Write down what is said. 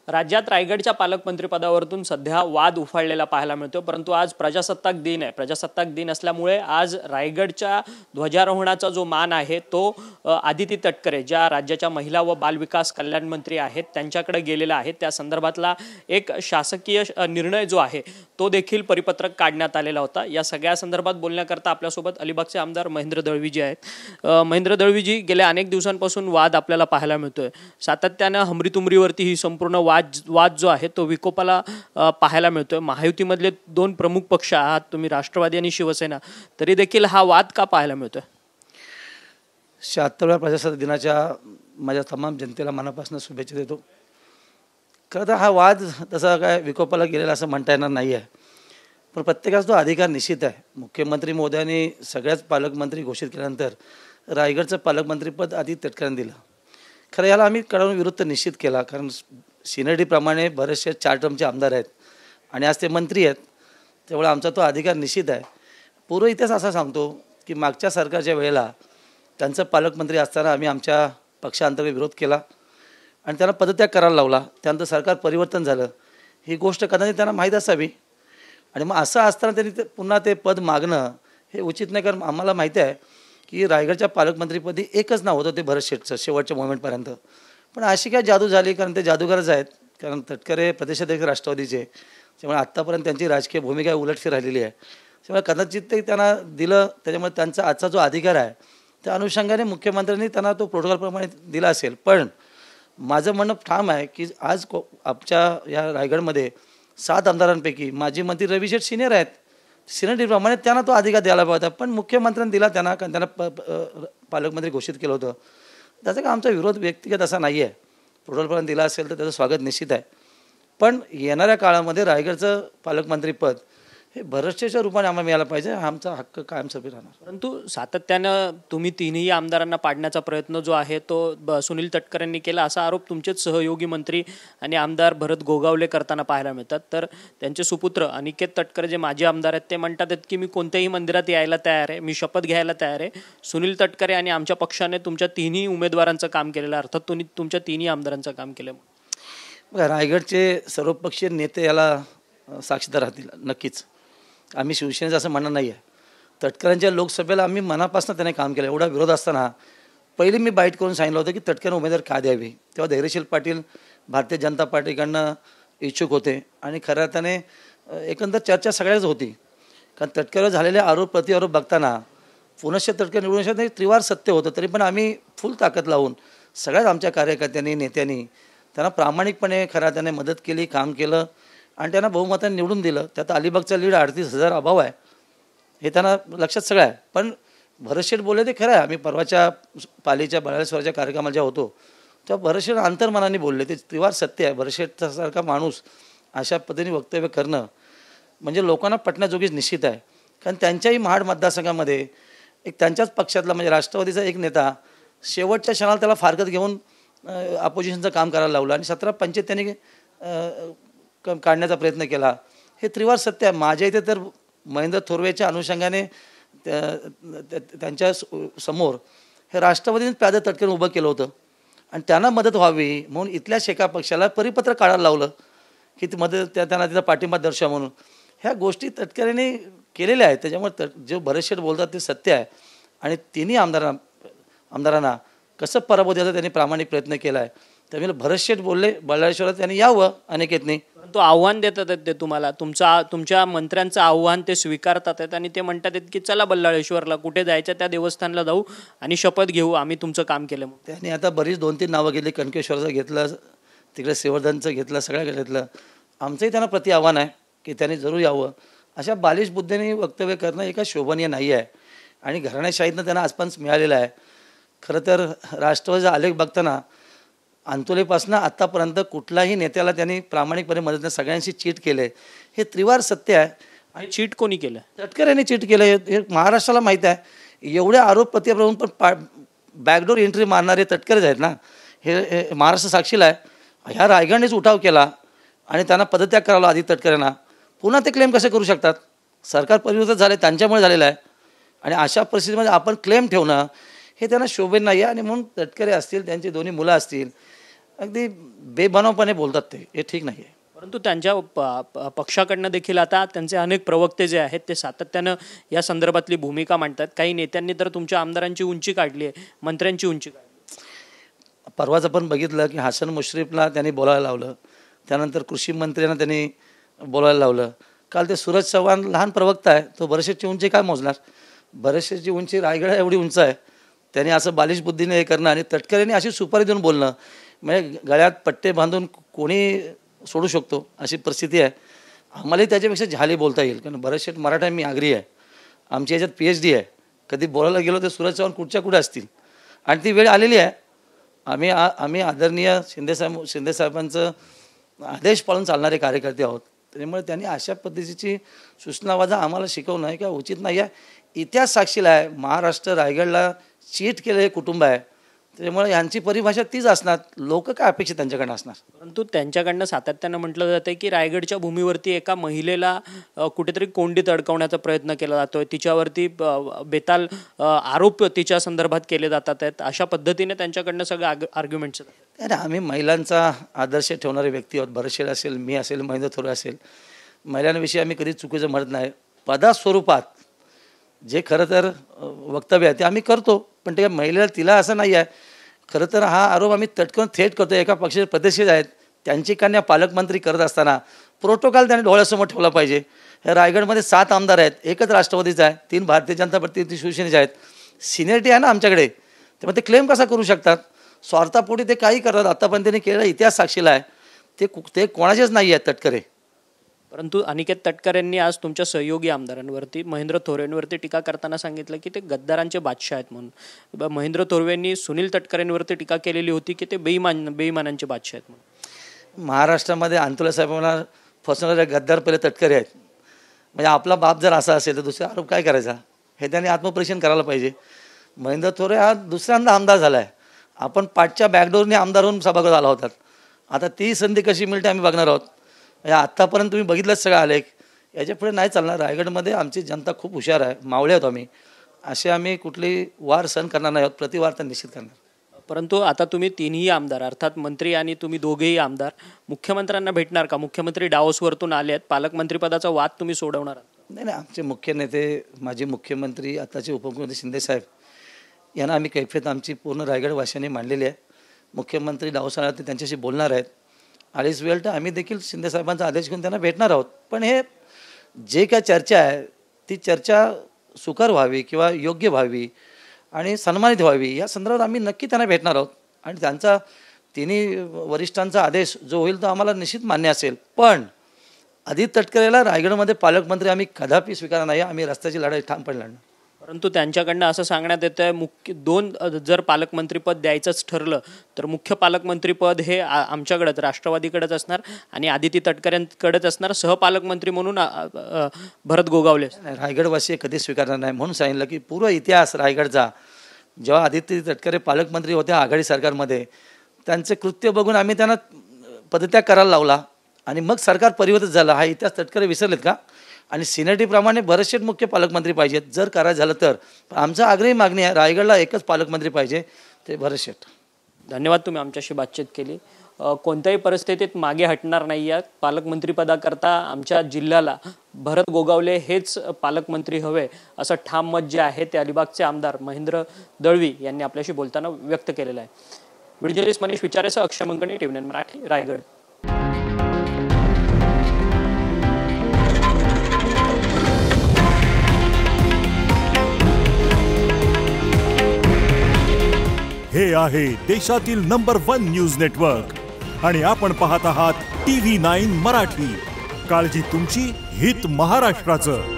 राज्यात रायगडच्या पालकमंत्रीपदावरून सध्या वाद उफाळलेला पाहायला मिळतो, परंतु आज प्रजासत्ताक दिन आहे. प्रजासत्ताक दिन असल्यामुळे आज रायगडच्या ध्वजारोहणाचा जो मान आहे तो आदिती तटकरे ज्या राज्याच्या महिला व बालविकास कल्याण मंत्री आहेत त्यांच्याकडे गेलेला आहे. त्या संदर्भातला एक शासकीय निर्णय जो आहे तो देखील परिपत्रक काढण्यात आलेला होता. या सगळ्या संदर्भात बोलण्याकरता आपल्यासोबत अलिबागचे आमदार महेंद्र दळवीजी आहेत. महेंद्र दळवीजी, गेल्या अनेक दिवसांपासून वाद आपल्याला पाहायला मिळतोय. सातत्याने हमरी-तुमरीवरती ही संपूर्ण वाद जो आहे तो विकोपाला पाहायला मिळतोय. महायुतीमधले दोन प्रमुख पक्ष आहात तुम्ही, राष्ट्रवादी आणि शिवसेना, तरी देखील हा वाद का पाहायला मिळतोय? 76व्या प्रजासत्ताक दिनाच्या माझ्या तमाम जनतेला मनापासून शुभेच्छा देतो. खरं तर हा वाद तसा काय विकोपाला गेलेला असं म्हणता येणार नाही आहे, पण प्रत्येकाचा तो अधिकार निश्चित आहे. मुख्यमंत्री महोदयांनी सगळ्याच पालकमंत्री घोषित केल्यानंतर रायगडचं पालकमंत्रीपद आदिती तटकरेंना दिलं. खरं याला आम्ही कडवून विरुद्ध निश्चित केला, कारण सिनियरिटीप्रमाणे बरेचसे 4 टर्मचे आमदार आहेत आणि आज ते मंत्री आहेत, त्यामुळे आमचा तो अधिकार निश्चित आहे. पूर्व इतिहास असा सांगतो की मागच्या सरकारच्या वेळेला त्यांचं पालकमंत्री असताना आम्ही आमच्या पक्षांतर्गत विरोध केला आणि त्यांना पदत्याग करायला लावला. त्यानंतर सरकार परिवर्तन झालं, ही गोष्ट कदाचित त्यांना माहीत असावी आणि मग असं असताना त्यांनी पुन्हा ते पद मागणं हे उचित नाही. कारण आम्हाला माहिती आहे की रायगडच्या पालकमंत्रीपदी एकच नाव होतं, ते भरत शेठचं शेवटच्या मोमेंटपर्यंत. पण अशी काय जादू झाली, कारण ते जादूगारच आहेत. कारण तटकरे प्रदेशाध्यक्ष राष्ट्रवादीचे, त्यामुळे आत्तापर्यंत त्यांची राजकीय भूमिका उलटफेर राहिलेली आहे. त्यामुळे कदाचित ते त्यांना दिलं, त्याच्यामुळे त्यांचा आजचा जो अधिकार आहे त्या अनुषंगाने मुख्यमंत्र्यांनी त्यांना तो प्रोटोकॉलप्रमाणे दिला असेल. पण माझं म्हणणं ठाम आहे की आज आमच्या या रायगडमध्ये 7 आमदारांपैकी माजी मंत्री रवी शेठ सिनियर आहेत. सिनियरिटीप्रमाणे त्यांना तो अधिकार द्यायला पाहिजे होता, पण मुख्यमंत्र्यांनी दिला त्यांना, कारण त्यांना पालकमंत्री घोषित केलं होतं. त्याचा का आमचा विरोध व्यक्तिगत असा नाही आहे. प्रोटोकॉलपर्यंत दिला असेल तर त्याचं स्वागत निश्चित आहे. पण येणाऱ्या काळामध्ये रायगडचं पालकमंत्रीपद हे भरतशेच्या रूपाने आम्हाला मिळालं पाहिजे, हा आमचा हक्क कायमस्वरूपी राहणार. परंतु सातत्यानं तुम्ही तिन्ही आमदारांना पाडण्याचा प्रयत्न जो आहे तो सुनील तटकरेंनी केला, असा आरोप तुमचेच सहयोगी मंत्री आणि आमदार भरत गोगावले करताना पाहायला मिळतात. तर त्यांचे सुपुत्र अनिकेत तटकरे जे माजी आमदार आहेत ते म्हणतात की मी कोणत्याही मंदिरात यायला तयार आहे, मी शपथ घ्यायला तयार आहे. सुनील तटकरे आणि आमच्या पक्षाने तुमच्या तिन्ही उमेदवारांचं काम केलेलं, अर्थात तुम्ही तुमच्या तिन्ही आमदारांचं काम केलं. रायगडचे सर्वपक्षीय नेते याला साक्षीदार राहतील नक्कीच. आम्ही शिवसेनेचं असं म्हणणं नाही आहे. तटकऱ्यांच्या लोकसभेला आम्ही मनापासून त्याने काम केलं. एवढा विरोध असताना पहिली मी बाईट करून सांगितलं होतं की तटकरे उमेदवार का द्यावी. तेव्हा धैर्यशील पाटील भारतीय जनता पार्टीकडनं इच्छुक होते आणि खऱ्या अर्थाने एकंदर चर्चा सगळ्याच होती. कारण तटकऱ्यावर झालेले आरोप प्रतिआरोप बघताना पुनश्च तटकरे निवडून शकत त्रिवार सत्य होतं. तरी पण आम्ही फुल ताकद लावून सगळ्याच आमच्या कार्यकर्त्यांनी नेत्यांनी त्यांना प्रामाणिकपणे खऱ्या अर्थाने मदत केली, काम केलं आणि त्यांना बहुमताने निवडून दिलं. त्यात अलिबागचा लीड 38,000 अभाव आहे, हे त्यांना लक्षात सगळं आहे. पण भरतशेठ बोलले ते खरं आहे. आम्ही परवाच्या पालीच्या बळाळेश्वराच्या कार्यक्रमाला जेव्हा होतो तेव्हा भरतशेठ अंतर्मनाने बोलले, ते त्रिवार सत्य आहे. भरतशेठसारखा माणूस अशा पद्धतीने वक्तव्य करणं म्हणजे लोकांना पटण्याजोगीच निश्चित आहे. कारण त्यांच्याही महाड मतदारसंघामध्ये एक त्यांच्याच पक्षातला म्हणजे राष्ट्रवादीचा एक नेता शेवटच्या क्षणाला त्याला फारकत घेऊन अपोजिशनचं काम करायला लावलं आणि 17-25 त्यांनी काढण्याचा प्रयत्न केला. हे त्रिवार सत्य आहे. माझ्या इथे तर महेंद्र थोरवेच्या अनुषंगाने त्यांच्या समोर हे राष्ट्रवादीने प्यादे तटकरे उभं केलं होतं आणि त्यांना मदत व्हावी म्हणून इथल्या शेका पक्षाला परिपत्र काढायला लावलं की ती मदत त्यांना तिचा पाठिंबा दर्शवा म्हणून. ह्या गोष्टी तटकरेने केलेल्या आहेत. त्याच्यामुळे जे भरतशेठ बोलतात ते सत्य आहे आणि तिन्ही आमदारांना कसं पराभव द्यायचा त्यांनी प्रामाणिक प्रयत्न केला आहे. त्यामुळे भरतशेठ बोलले बळाळेश्वरात त्यांनी यावं अनिकेतने. तो आव्हान देतात ते तुम्हाला, तुमच्या मंत्र्यांचं आव्हान ते स्वीकारतात आहेत आणि ते म्हणतात आहेत की चला बल्लाळेश्वरला कुठे जायचं त्या देवस्थानला जाऊ आणि शपथ घेऊ, आम्ही तुमचं काम केलं. त्यांनी आता बरीच 2-3 नावं घेतली. कणकेश्वरचं घेतलं, तिकडे श्रीवर्धनचं घेतलं, सगळ्या घेतलं. आमचंही त्यांना प्रति आव्हान आहे की त्यांनी जरूर यावं. अशा बालिश बुद्धीने वक्तव्य करणं एका शोभनीय नाही आहे आणि घराण्याशाहीतनं त्यांना आसपास मिळालेलं आहे. खरं तर राष्ट्रवादीचा आलेख बघताना अंतोलीपासून आत्तापर्यंत कुठल्याही नेत्याला त्यांनी प्रामाणिकपणे मदत सगळ्यांशी चीट केलं आहे, हे त्रिवार सत्य आहे. आणि चीट कोणी केलं? तटकरेंनी चीट केलं हे महाराष्ट्राला माहीत आहे. एवढे आरोप प्रत्यारोप पण बॅकडोर एंट्री मारणारे तटकरेच आहेत ना, हे महाराष्ट्र साक्षीला आहे. ह्या रायगडनेच उठाव केला आणि त्यांना पदत्याग करावला आदिती तटकरेंना. पुन्हा ते क्लेम कसे करू शकतात? सरकार परिवर्तन झाले त्यांच्यामुळे झालेलं आहे आणि अशा परिस्थितीमध्ये आपण क्लेम ठेवणं हे त्यांना शोभेन नाही आहे. आणि म्हणून तटकरे असतील, त्यांची दोन्ही मुलं असतील, अगदी बेबनावपणे बोलतात हे ठीक नाही आहे. परंतु त्यांच्या पक्षाकडनं देखील आता त्यांचे अनेक प्रवक्ते जे आहेत ते सातत्यानं या संदर्भातली भूमिका मांडतात. काही नेत्यांनी तर तुमच्या आमदारांची उंची काढली आहे, मंत्र्यांची उंची काढली. परवाच आपण बघितलं की हसन मुश्रीफला त्यांनी बोलायला लावलं, त्यानंतर कृषी मंत्र्यांना त्यांनी बोलायला लावलं. काल ते सूरज चव्हाण लहान प्रवक्ता आहे, तो बरेचशेची उंची काय मोजणार? बरेचशेची उंची रायगड एवढी उंच आहे. त्यांनी असं बालिश बुद्धीने हे करणं आणि तटकरेंनी अशी सुपारी देऊन बोलणं, म्हणजे गळ्यात पट्टे बांधून कोणी सोडू शकतो अशी परिस्थिती आहे. आम्हालाही त्याच्यापेक्षा झाली बोलता येईल, कारण बरेचसे मराठा मी आग्री आहे, आमची याच्यात PhD आहे. कधी बोलायला गेलो तर सूरज चव्हाण कुठे असतील आणि ती वेळ आलेली आहे. आम्ही आदरणीय शिंदेसाहेबांचं आदेश पाळून चालणारे कार्यकर्ते आहोत. त्यामुळे त्यांनी अशा पद्धतीची सूचनावाजा आम्हाला शिकवणं आहे का उचित नाही आहे. इतिहास साक्षीला आहे, महाराष्ट्र रायगडला चीट केलं हे कुटुंब आहे. त्यामुळे यांची परिभाषा तीच असणार. लोक काय अपेक्षित त्यांच्याकडनं असणार? परंतु त्यांच्याकडनं सातत्यानं म्हटलं जातं की रायगडच्या भूमीवरती एका महिलेला कुठेतरी कोंडीत अडकवण्याचा प्रयत्न केला जातोय, तिच्यावरती बेताल आरोप तिच्या संदर्भात केले जातात आहेत. अशा पद्धतीने त्यांच्याकडनं सगळं आर्ग्युमेंट्स. अरे आम्ही महिलांचा आदर्श ठेवणारे व्यक्ती आहोत. बरेचसे असेल, मी असेल, महेंद्र थोरे असेल, महिलांविषयी आम्ही कधीच चुकीचं म्हणत नाही. पदास्वरूपात जे खरं तर वक्तव्य आहे ते आम्ही करतो, पण ते महिलेला तिला असं नाही आहे. खरं तर हा आरोप आम्ही तटकून थेट करतो. एका पक्षाचे प्रतिष्ठित आहेत, त्यांची कन्या पालकमंत्री करत असताना प्रोटोकॉल त्याने डोळ्यासमोर ठेवला पाहिजे. हे रायगडमध्ये 7 आमदार आहेत, एकच राष्ट्रवादीचा आहे, 3 भारतीय जनता पार्टी, 3 शिवसेनेचे आहेत. सिनियरिटी आहे ना आमच्याकडे, त्यामुळे ते क्लेम कसा करू शकतात? स्वार्थापोटी ते काही करतात. आतापर्यंत त्यांनी केलेला इतिहास साक्षीला आहे. ते कोणाचेच नाही आहेत तटकरे. परंतु अनिकेत तटकरेंनी आज तुमच्या सहयोगी आमदारांवरती महेंद्र थोरेंवरती टीका करताना सांगितलं की ते गद्दारांचे बादशाह आहेत म्हणून. महेंद्र थोरेंनी सुनील तटकरेंवरती टीका केलेली होती की ते बेईमानांचे बादशाह आहेत म्हणून. महाराष्ट्रामध्ये अंतुला साहेबांना फसवणारे गद्दार पहिले तटकरे आहेत. म्हणजे आपला बाप जर असा असेल तर दुसरे आरोप काय करायचा? हे त्यांनी आत्मपरीक्षण करायला पाहिजे. महेंद्र थोरे हा दुसऱ्यांदा आमदार झाला आहे. आपण पाठच्या बॅकडोरने आमदार होऊन सभागृहात आला होतात. आता ती संधी कशी मिळते आम्ही बघणार आहोत. आत्तापर्यंत तुम्ही बघितलंच सगळं आलेख. याच्या पुढे नाही चालणार. रायगडमध्ये आमची जनता खूप हुशार आहे, मावळे आहोत आम्ही. असे आम्ही कुठली वार सहन करणार नाही आहोत, प्रतिवार तर निश्चित करणार. परंतु आता तुम्ही 3ही आमदार अर्थात मंत्री आणि तुम्ही दोघेही आमदार मुख्यमंत्र्यांना भेटणार का? मुख्यमंत्री डावोसवरतून आले आहेत, पालकमंत्रीपदाचा वाद तुम्ही सोडवणार आहात? नाही, आमचे मुख्य नेते माजी मुख्यमंत्री आताचे उपमुख्यमंत्री शिंदेसाहेब यांना आम्ही कैफियत आमची पूर्ण रायगडवासियांनी मांडलेली आहे. मुख्यमंत्री डावोस आले ते त्यांच्याशी बोलणार आहेत. अडीच वेळ तर आम्ही देखील शिंदेसाहेबांचा आदेश घेऊन त्यांना भेटणार आहोत. पण हे जे काय चर्चा आहे ती चर्चा सुकर व्हावी किंवा योग्य व्हावी आणि सन्मानित व्हावी या संदर्भात आम्ही नक्की त्यांना भेटणार आहोत. आणि त्यांचा 3ही वरिष्ठांचा आदेश जो होईल तो आम्हाला निश्चित मान्य असेल. पण आदित्य तटकरेला रायगडमध्ये पालकमंत्री आम्ही कदापि स्वीकारणार नाही. आम्ही रस्त्याची लढाई ठामपणे लढणार. परंतु त्यांच्याकडनं असं सांगण्यात येतं आहे 2 जर पालकमंत्रीपद द्यायचंच ठरलं तर मुख्य पालकमंत्रीपद हे आमच्याकडेच राष्ट्रवादीकडेच असणार आणि आदिती तटकरेंकडेच असणार. सहपालकमंत्री म्हणून भरत गोगावले. रायगडवासी कधी स्वीकारणार नाही म्हणून सांगितलं की पूर्व इतिहास रायगडचा जेव्हा आदित्य तटकरे पालकमंत्री होते आघाडी सरकारमध्ये त्यांचे कृत्य बघून आम्ही त्यांना पदत्याग करायला लावला आणि मग सरकार परिवर्तित झालं. हा इतिहास तटकरे विसरलेत का? आणि सिनेटीप्रमाणे बरेचसे मुख्य पालकमंत्री पाहिजेत जर करायचं झालं तर. आमचा आग्रही मागणी आहे रायगडला एकच पालकमंत्री पाहिजे, ते भरत शेठ. धन्यवाद, तुम्ही आमच्याशी बातचीत केली. कोणत्याही परिस्थितीत मागे हटणार नाही आहे. पालकमंत्रीपदाकरता आमच्या जिल्ह्याला भरत गोगावले हेच पालकमंत्री हवे असं ठाम मत जे आहे ते अलिबागचे आमदार महेंद्र दळवी यांनी आपल्याशी बोलताना व्यक्त केलेलं आहे. व्हिडिओ जर्नलिस्ट मनीष विचारेसह अक्षय मंगणी, TV9 मराठी, रायगड. हे आहे देशातील नंबर 1 न्यूज नेटवर्क आणि आपण पाहत आहात TV9 मराठी. काळजी तुमची, हित महाराष्ट्राचं.